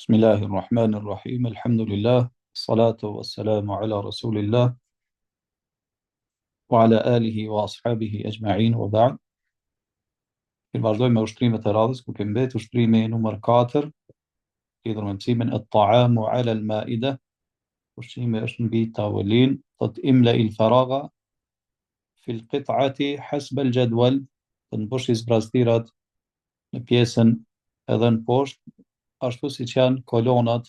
بسم الله الرحمن الرحيم. الحمد لله، الصلاة والسلام على رسول الله وعلى آله وأصحابه أجمعين وبعد. vazhdojmë me ushtrimet e radhës ku kemi mbetur ushtrimi numër 4, lidhur me mësimin at-ta'amu 'ala al-ma'ida. Ushtrimi është mbi tavolinë. Thot imla il faragha fil qit'ati hasb al-jadwal. Të mbushi zbrastirat në pjesën edhe në poshtë ashtu siç janë kolonat.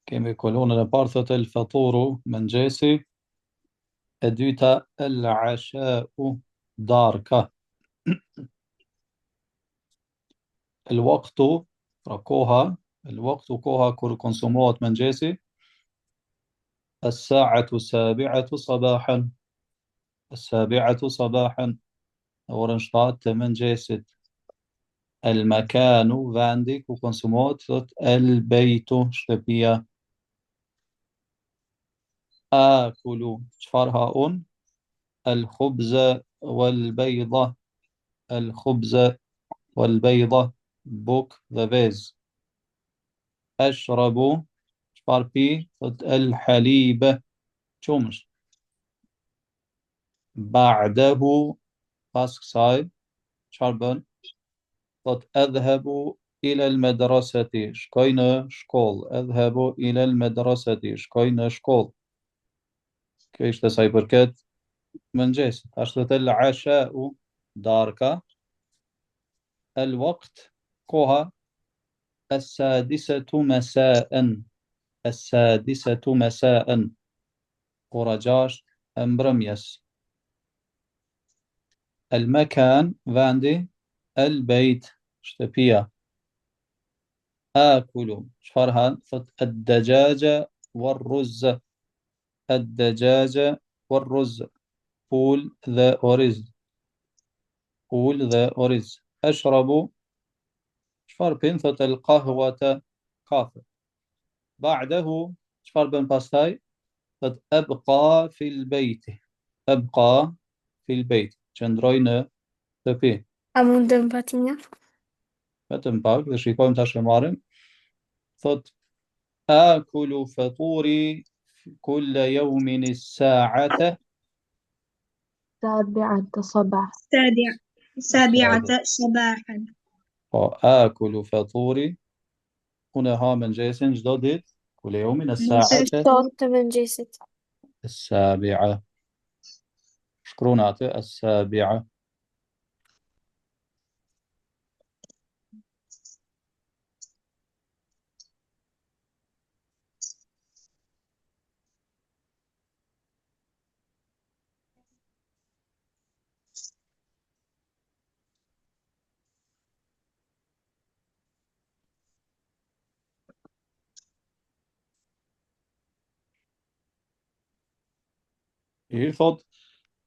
Kemi kolonën e parë, thot el faturu, mëngjesi; e dyta el ashau, darka; el waqtu, pra koha; el waqtu, koha kur konsumohet mëngjesi; as saatu sabi'atu sabahan, as sabi'atu sabahan, orën 7 të mëngjesit; el makanu, vendi ku konsumohet, thot el bejtu, shtëpia; akulu, çfarë ha unë; el khubza wal bejda, el khubza wal bejda, buk dhe vez; ashrabu, çfarë pi, thot el halibe, qumësht; ba'dahu, pas kësaj, çfarë bën, thot adhhabu ila al madrasati, shkoj në shkollë; adhhabu ila al madrasati, shkoj në shkollë. Kjo ishte sa i përket mëngjesit. Ashtu el ashau, darka; el waqt, koha; as-sadisatu masa'an, as-sadisatu masa'an, ora 6 e mbrëmjes; el makan, vendi; el bejt, shtëpia; akulu, çfarë han, thot ad-dajaja war-ruzz, ad-dajaja war-ruzz, pul dhe oriz, pul dhe oriz; ashrabu, çfarë pin, thot el qahwata, kafe; ba'dahu, çfarë bën pastaj, thot abqa fil bejti, abqa fil bejti, qëndroj në shtëpi. A mund të më pati një? Vetëm pak dhe shikojmë tash e marrim. Thot akulu faturi kulla yawmin as-sa'ata السابعة صباح. السابعة صباحا. po akulu faturi, unë ha mëngjesin çdo ditë, kulla yawmin as-sa'ata Sot të mëngjesit. as-sabi'a, shkruan atë as-sabi'a. I thot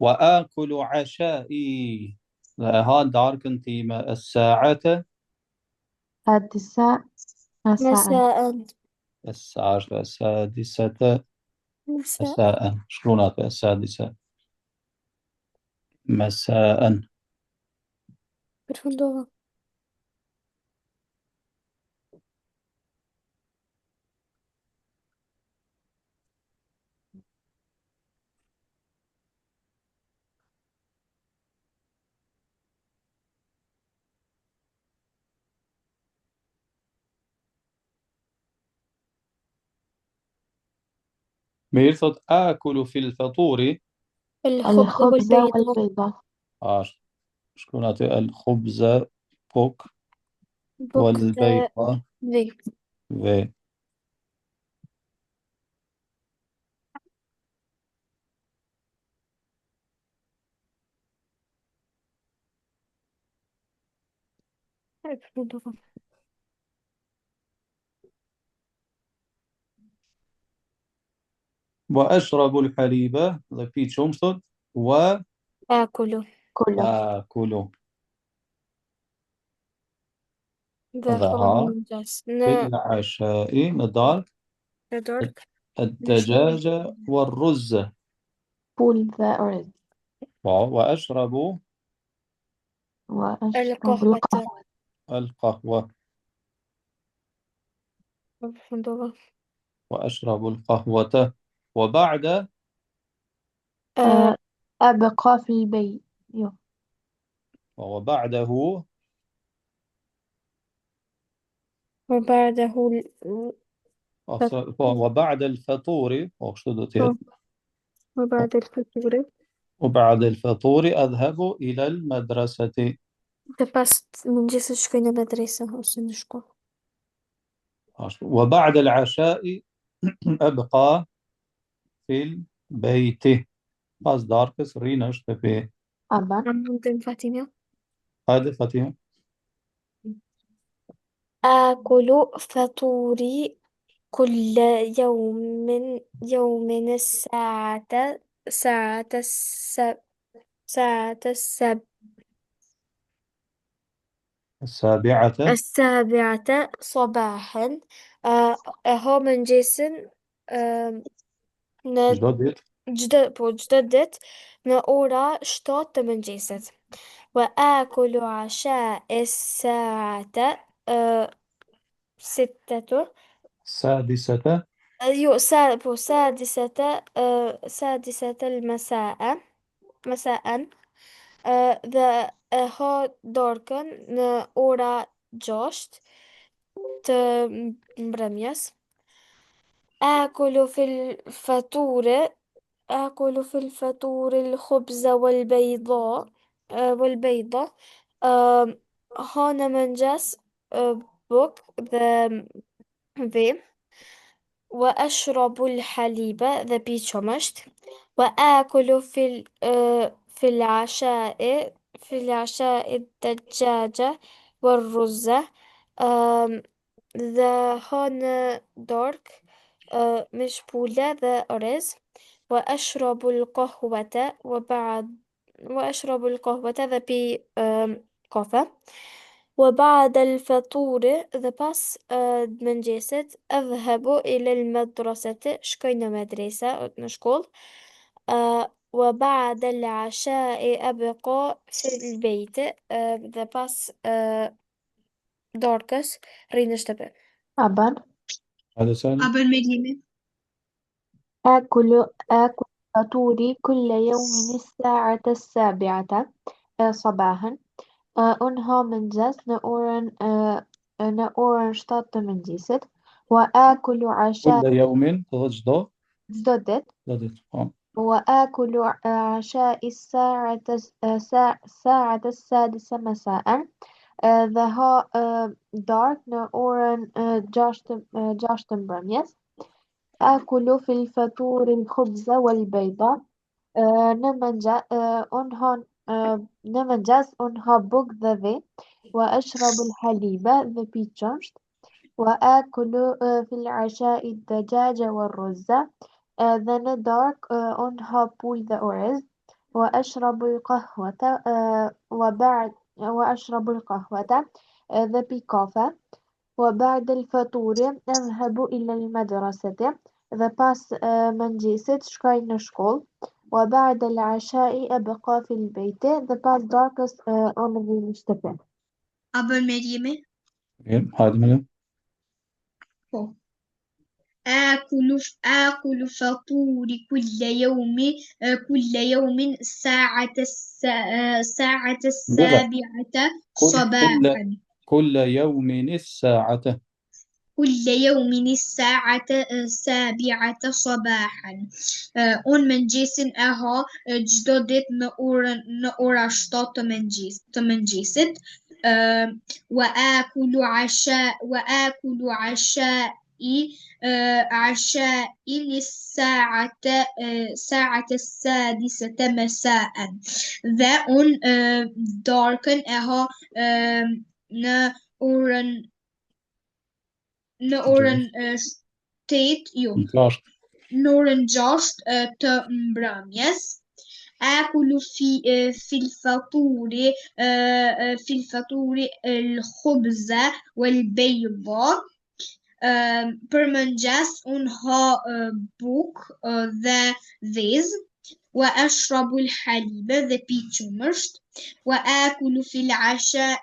wa akulu ashai, dhe e ha darkën time as-sa'ata, التاسعة مساء. مساء. as-sa'ata as-sadisata مساء. مساء، shkruan atë as-sadisa مساء. Përfundova. Mirë, thot akulu fil faturi, الخبز الخبز والبيض. والبيضة. ashtë shkruan atë el khubza, puk, Buk wal dhe bejta, vi. ve. Përfundova. Wa ashrabu al-haliba, dhe pi qumshtot; wa آكل. كله. akulu, Dhe dhe ha thonë mëngjes. Në fil ashai, në darkë; në dork. الدجاجة والرز. فول ذا أرز. وأشرب وأشرب القهوة. القهوة. القهوة. دورة. وأشرب القهوة وبعد أبقى في البيت. وبعده وبعده وبعد الفطور وبعد الفطور وبعد الفطور أذهب إلى المدرسة ده بس من جيس شكونا مدرسة أصلا شكو. وبعد العشاء أبقى في البيت باز داركس رينش تبي أبا ممكن فاطمة. هذا فاتحة آكل فطوري كل يوم ساعة السب ساعة السابعة صباحا. هو من جيسن جدد جددت نورا شطوط من جيسد. وآكل عشاء الساعة ستة السادسة أيوة سادسة المساء مساء. ذا هو دوركن أورا جوشت برميس. آكل في الفطور الخبز والبيضة. هون منجس بوك ذا وأشرب الحليب ذا بيتشمشت. وآكل في العشاء الدجاجة والرز. ذا هون دارك مش بولا ذا أرز. وأشرب القهوة ذا بي كوفا. وبعد الفطور ذا باس من جيست أذهب إلى المدرسة شكينا مدرسة نشكول. وبعد العشاء أبقى في البيت ذا باس داركس رينشتبه. أبا هذا سهل آكل فطوري كل يوم الساعة السابعة صباحا. أنهى من جس نأورن شطط من جيست. وآكل عشاء كل يوم تجد جدد. وآكل عشاء الساعة السادسة مساء. ذا دارك نأورن جاشتن برميس. آكل في الفطور الخبز والبيضة. نمنجز أنها بوك ذا وأشرب الحليب ذا بيتشمشت. وآكل في العشاء الدجاج والرز. ذا ندارك أنها بول ذا أورز. وأشرب القهوة ذا بيكوفا. وبعد الفطور أذهب إلى المدرسة ذا باس من جيست شكاين شكول. وبعد العشاء أبقى في البيت ذا باس داركس أون مشتبه. هذا من آكل فطوري كل يوم الساعة السابعة صباحا. كل يوم الساعة كل يوم الساعة السابعة صباحا. أون من جيسن أها جدودت نورا شطط من جيست. وآكل عشاء الساعة السادسة مساء. ذا أون داركن أها نورن ستيت نورن جاست تمبراميس. آكل في الفطور الخبز والبيضة. برمنجاس أنها بوك ذا ذيز. وأشرب الحليب ذا بيتشمشت. وآكل في العشاء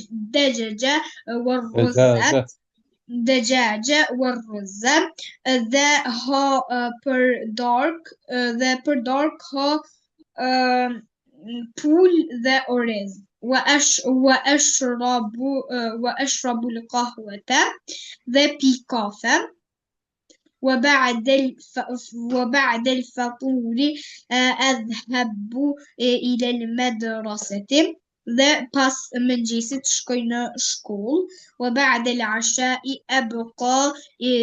الدجاجة والرز. الدجاجة والرز. The per dark ها pool the أرز. وأشرب القهوة the pee coffee. وبعد الفطور أذهب إلى المدرسة. The pass من جيسة شكونا school. وبعد العشاء أبقى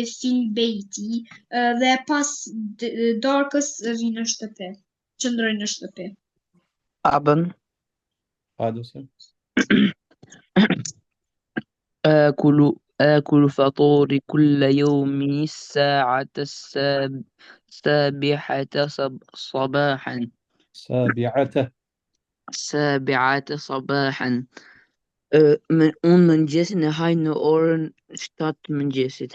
في البيت. The pass darkest رينشتبه چند رينشتبه أبا حادثة آكل فطوري كل يوم الساعة السابعة صباحا. سابعة صباحا. من جسنا هاي نورن شتات من جسد.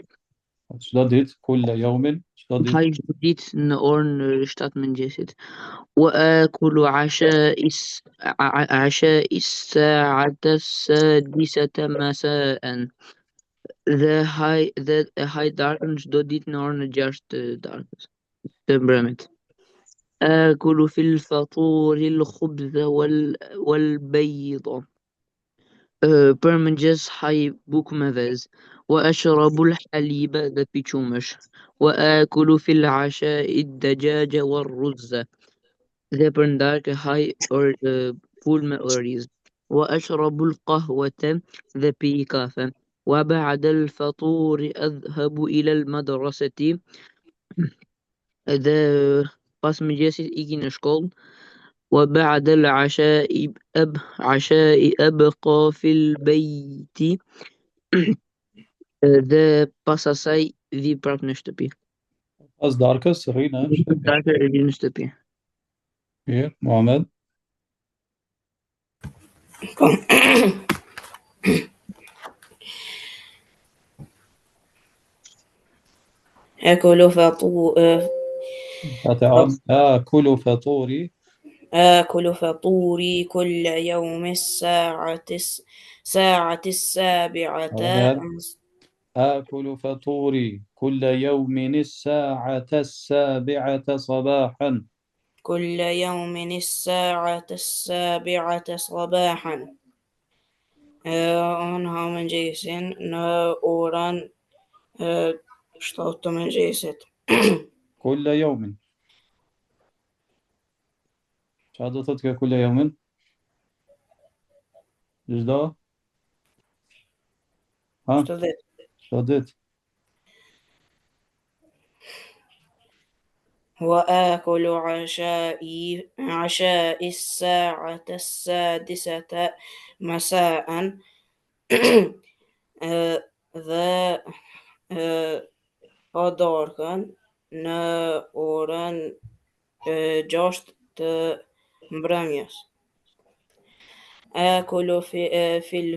شددت كل يوم شددت هاي جديد نورن شتات من جسد. وآكل عشاء الساعة السادسة مساء. The high darkness did not just darkness temperament. آكل في الفطور الخبز والبيض. برمجز هاي بوكمافز. وأشرب الحليب ذا بيتشومش. وآكل في العشاء الدجاج والرز. ذا برندارك هاي فول مأوريز. وأشرب القهوة ذا بيكافة. وبعد الفطور أذهب إلى المدرسة. ذا باسمجاسي إيجين شكول. وبعد العشاء أبقى في البيت. ذا باساساي ذي براكنشتبي. أصداركس رينا شتبه خير محمد آكل آكل فطوري كل يوم الساعة السابعة. آكل فطوري كل يوم الساعة السابعة صباحا. كل يوم الساعة السابعة صباحا. أنها من جيسن نوران اشتوت من جيست. كل يوم شهادتك كل يوم جدا ها شهادت وآكل عشاء الساعة السادسة مساء. ذا أداركن نوران جاشت براميس. آكل في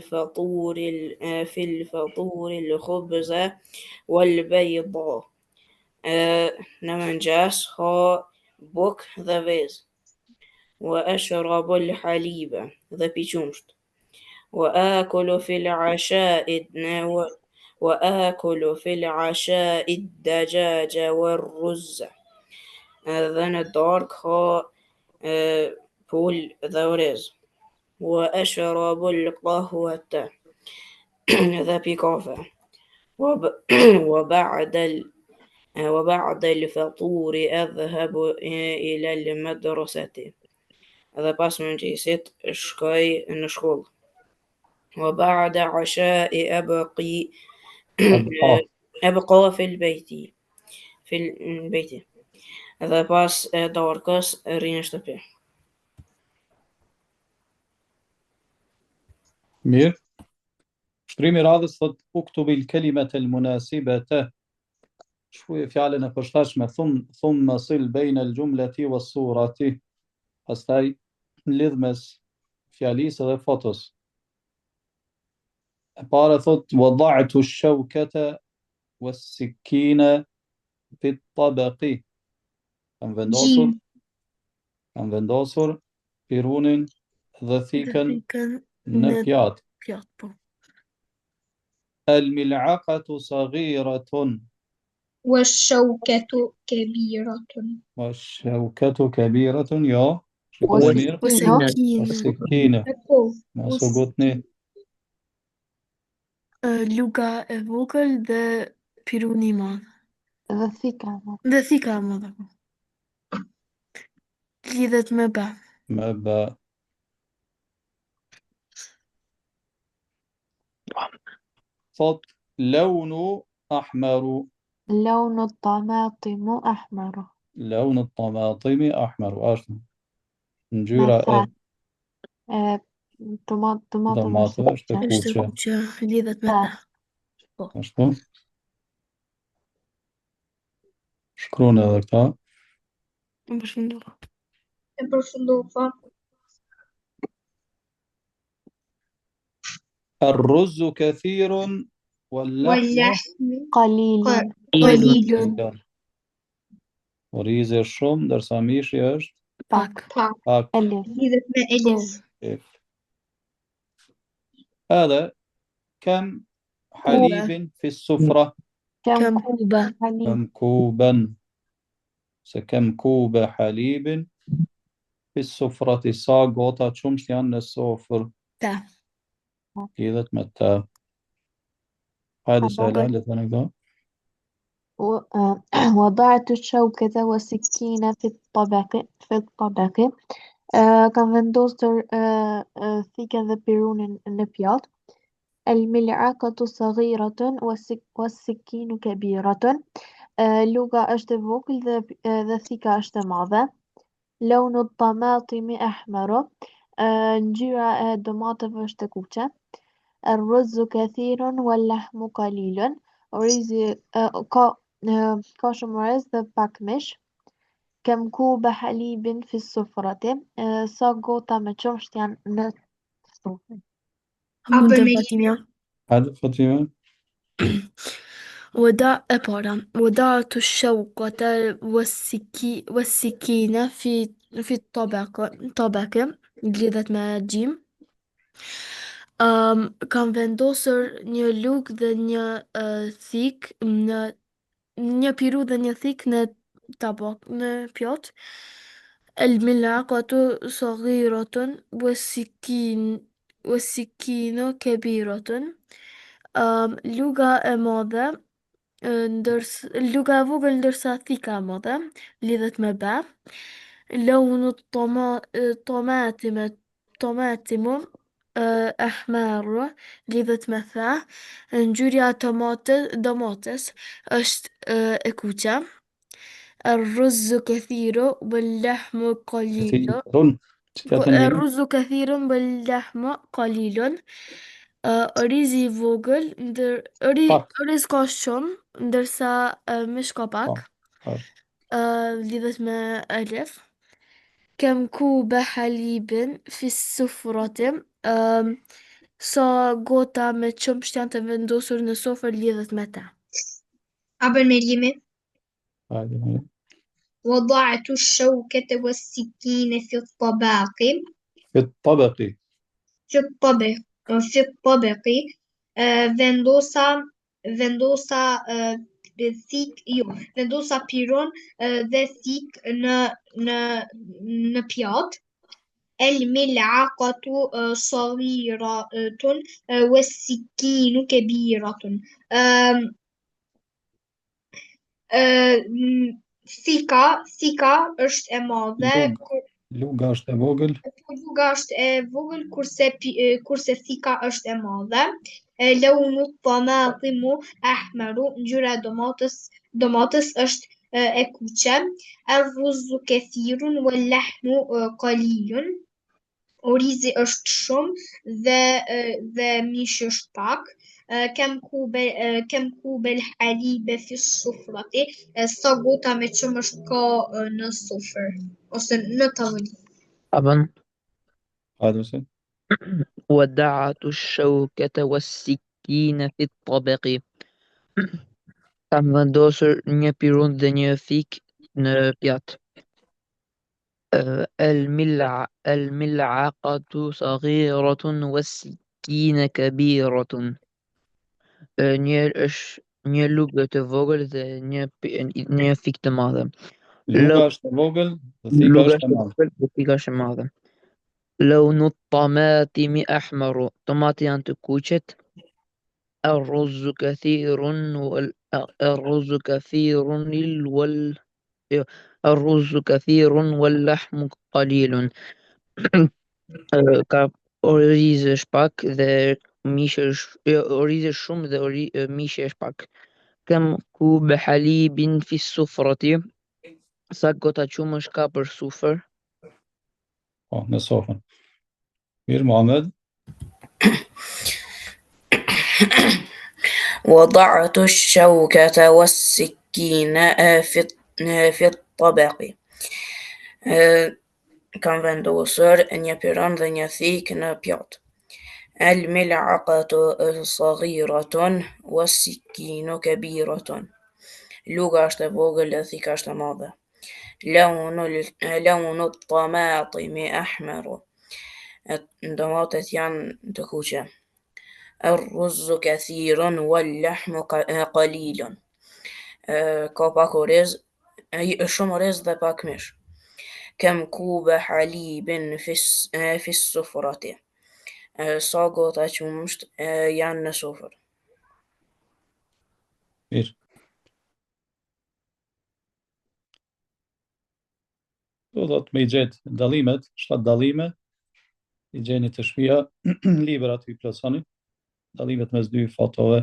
الفطور الخبز والبيض. نمنجاس ها بوك ذا فيز. وأشرب الحليب ذا بيشومشت. وآكل في العشاء الدجاج والرز. ذا دارك ها بول ذا رز. وأشرب القهوة ذا بيكوفا. وبعد الفطور أذهب إلى المدرسة. هذا باس من جيسيت شكاي نشكول. وبعد عشاء أبقى في البيت. هذا باس دوركس رينشتبه مير بريمير هذا اكتب الكلمة المناسبة شوي فعلا فشتاش ثم صل بين الجملة والصورة هستاي لذمس فعليس فوتوس بارثت وضعت الشوكة والسكين في الطبق أنفندوسر بيرونين ذا ثيكن نبيات الملعقة صغيرة والشوكة كبيرة. والشوكة كبيرة يا شو يكون ضمير والسكينة وسكينة والسكينة أكو ما سقطني Luca e vogël dhe piruni i madh. dhe thika e madhe. Dhe thika e madhe. Lidhet me ba. ما ب صوت لون أحمر لون الطماطم أحمر. لون الطماطم أحمر أشنو نجورا مثلا طماطم طماطم është është e kuqe. Është e kuqe kuqe, lidhet me Ta. ba. Po. ashtu shkruan edhe këta Më përshëndova. E përfundova. الرز كثير واللحم واللحم قليل. قليل. قليل وريزة shumë ndërsa mishi është Pak. pak ألف. lidhet me elif. كيف هذا كم حليب في السفرة كم Kam kuba. حليب. كم كوبا كم كوب حليب في السفرة sa gota qumësht janë në sofër Ta. lidhet me ta هذا سهلة لثنا وضعت الشوكة والسكين في الطبق. Kam vendosur thikën dhe pirunin në pjatë. الملعقة صغيرة والسكين كبيرة. Luka është e vogël dhe thika është e madhe. لون الطماطم أحمر. Ngjyra e domateve është e kuqe. الرز كثير واللحم قليل. Orizi ka shumë orez dhe pak mish. كم كوب حليب في السفرة. Sa gota me qumësht janë në sofër. Mund të me Fatimja. هذا فاطمة وضعت الشوكة والسكين في الطبق lidhet me gjim. Kam vendosur një lugë dhe një thik në një piru dhe një thik në tabak në pjatë. الملعقة صغيرة والسكين كبيرة. Luga e madhe luga e vogël ndërsa thika e madhe lidhet me ba. لون طماطم أحمر lidhet me tha. Ngjyrja e domates është e kuqe. الرز كثير واللحم قليل. الرز كثير واللحم قليل. Orizi i vogël oriz ka shumë ndërsa mish ka pak. Lidhet me alif. كم كوب حليب في السفرة. Sa gota me qumësht janë të vendosur në sofër lidhet me ta. Merjemi. هذه وضعت الشوكة والسكين في الطبق. في الطبق في الطبق. vendosa vendosa piron dhe thik në pjatë. الملعقة صغيرة والسكين كبيرة. Thika është e madhe. Luga është e vogël. Luga është e vogël kurse thika është e madhe. لون الطماطم أحمر. Ngjyra e domates është e kuqe. الرز كثير واللحم قليل. Orizi është shumë dhe mishi është pak. كم كوب الحليب في السفرة. Sa gota me qumësht ka në sofër ose në tavolinë. طبعا هذا سهل وضعت الشوكة والسكين في الطبق. Kam vendosur një pirun dhe një thik në pjatë. الملعقة صغيرة والسكين كبيرة. një lugë të vogël dhe një thikë të madhe. Luga është e vogël dhe thika Luga është e është e madhe. vogël dhe thika është e madhe. لون الطماطم أحمر. طماطم janë të kuqet. الرز كثير الرز كثير الرز كثير واللحم قليل. Ka orizi është pak dhe mishi është orizi është shumë dhe mishi është pak. كم كوب حليب في السفرة. Sa gota qumësh ka për sufër? Po, në sofën. Mirë, Muhammed. وضعت الشوكة والسكين في الطبق. Kam vendosur një piron dhe një thikë në pjatë. الملعقة صغيرة والسكين كبيرة. Luga është e vogël dhe thika është e madhe. لون الطماطم أحمر. Domatet janë të kuqe. الرز كثير واللحم قليل. Ka pak oriz, shumë oriz dhe pak mish. كم كوب حليب في السفرة. Sa gota qumësht janë në sofër. Mirë. Do thot me i gjetë dalimet, 7 dalime, i gjeni të shpia, librat i plotësoni, dalimet mes dy fotove.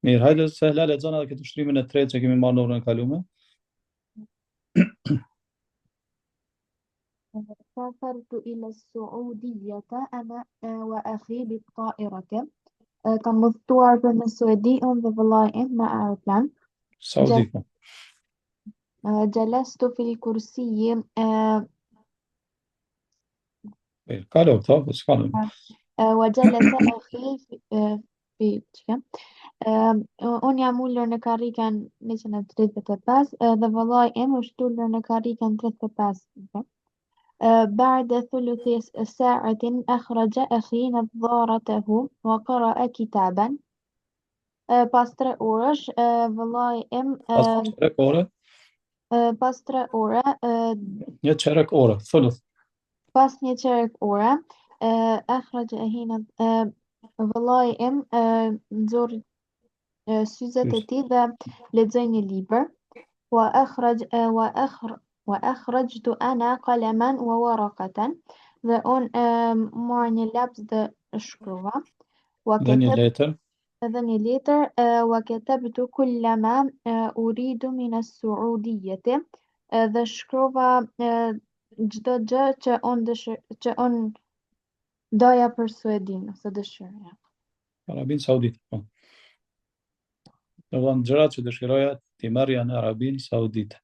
Mirë, hajde se Hela lexon edhe këtë ushtrimin e tretë që kemi marrë në orën e kaluar. سافرت إلى السعودية أنا وأخي بالطائرة. Kam udhëtuar për në Suedi unë dhe vëllai im me aeroplan. Saudi. Po. جلست في الكرسي. Mirë, kalo këto, po s'kalo. وجلس أخي في unë jam ullur në karrikën 135 dhe vëllai im është ullur në karrikën 35. بعد ثلث ساعة أخرج أخي نظارته وقرأ كتابا. Pas 3 orësh, vëllai im Pas 3 ore, pas 3 ore, një çerek ore, thuluth. pas një qerek ore, أخرج أخي vëllai im nxorri syzet e tij dhe lexoi një libër. وأخرجت أنا قلما وورقة. Dhe unë marr një laps dhe shkruva. Dhe një letër. Edhe një letër. وكتبت كل ما أريد من السعودية. Dhe shkruva çdo gjë që unë doja për Suedin ose dëshiroja. Arabinë Saudite. Po. Do të gjërat që dëshiroja ti marrja në Arabinë Saudite.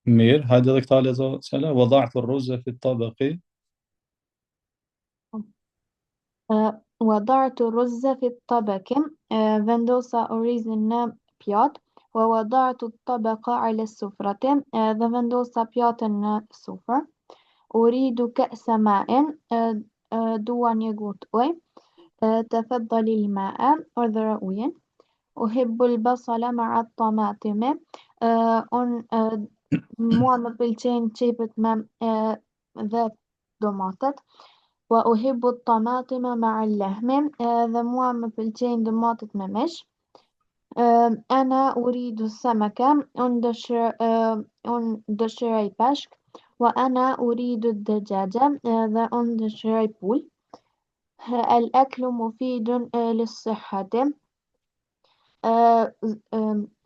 Mirë, hajde edhe këta lezo sela. وضعت الرز في الطبق. وضعت الرز في الطبق. Vendosa orizin në pjatë. ووضعت الطبق على السفرة. Dhe vendosa pjatën në sufër. أريد كأس ماء. Dua një gotë ujë. تفضل الماء. Urdhëro ujin. أحب البصل مع الطماطم. Mua më pëlqejnë qepët me dhe domatet. وأحب الطماطم مع اللحم. Dhe mua më pëlqejnë domatet me mish. أنا أريد السمكة. Unë dëshiroj peshk. وأنا أريد الدجاجة. Dhe unë dëshiroj pul. الأكل مفيد للصحة.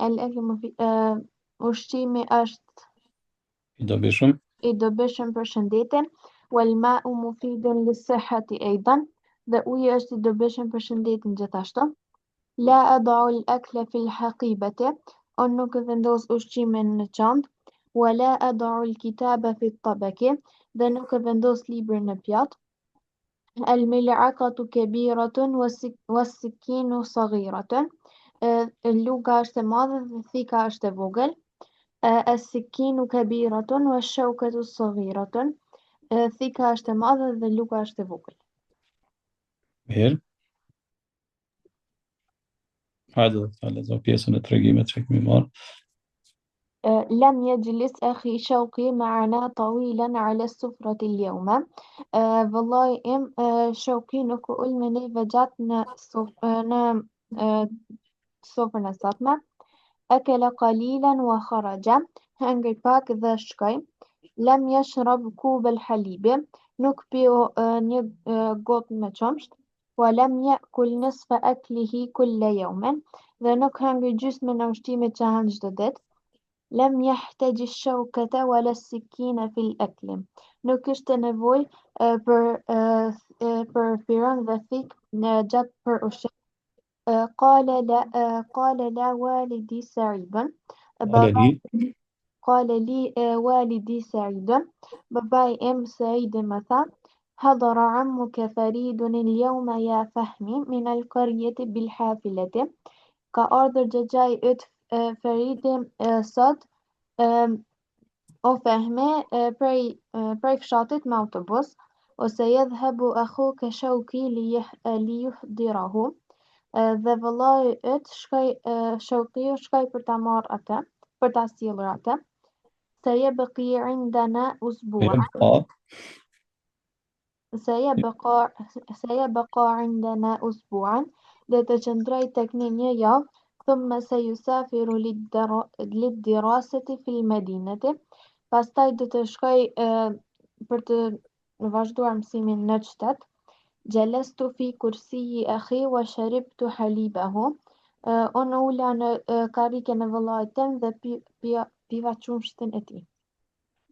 الأكل مفيد. Ushqimi është i dobishëm për shëndetin. والماء مفيد للصحة أيضا. Dhe uji është i dobishëm për shëndetin gjithashtu. لا أضع الأكل في الحقيبة. Unë nuk e vendos ushqimin në çantë. ولا أضع الكتاب في الطبق. Dhe nuk e vendos librin në pjatë. الملعقة كبيرة والسكين صغيرة. Luga është e madhe dhe thika është e vogël. السكين كبيرة والشوكة صغيرة. Thika është e madhe dhe luka është e vogël. Mirë. Hajde dhe ta lexo pjesën e tregimit që kemi marrë. لم يجلس أخي شوقي معنا طويلا على السفرة اليوم. والله إم شوقي nuk u ul me neve gjatë në sofrën e sotme. أكل قليلا وخرج. Hëngër pak dhe shkoj. لم يشرب كوب الحليب. Nuk piu një gotë me qumsht. ولم يأكل نصف أكله كل يوم. Dhe nuk hëngër gjysmën e ushqimit që han çdo ditë. لم يحتج الشوكة ولا السكين في الأكل. Nuk kishte nevojë për firon dhe thik gjatë për ushqim. قال لا والدي سعيد. Aleli. قال لي والدي سعيد. باباي إم سعيد më tha. حضر عمك فريد اليوم يا فهمي من القرية بالحافلة. Ka ardhur xhaxhai yt Feridi sot o Fehmi prej fshatit me autobus. وسيذهب أخوك شوقي ليحضره. Dhe vëllai yt Shauqiu shkoi për ta marrë atë, për ta sjellur atë. سيبقي عندنا أسبوعا. Mirë, pa. سيبقى عندنا أسبوعا. Dhe të qëndroj tek ne një javë. ثم سيسافر للدراسة في المدينة. Pastaj do të shkoj për të vazhduar mësimin në qytet. جلست في كرسي أخي وشربت حليبه. Unë ula në karrikën e vëllait tim dhe piva qumshtin e tij.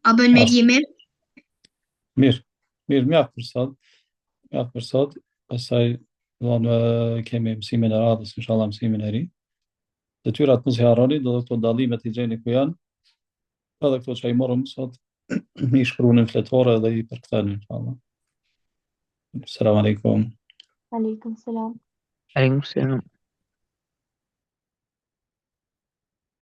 A bën me Ashtu. gjime? Mirë. Mirë, mjaft për sot. Mjaft për sot. Pastaj do kemi mësimin e radhës, inshallah mësimin e ri. Detyrat mos i harroni, do këto dallimet i gjeni ku janë. Edhe këto që i morëm sot, i shkruanin fletore dhe i përktheni, inshallah. Selam aleikum. Aleikum selam. عليكم السلام.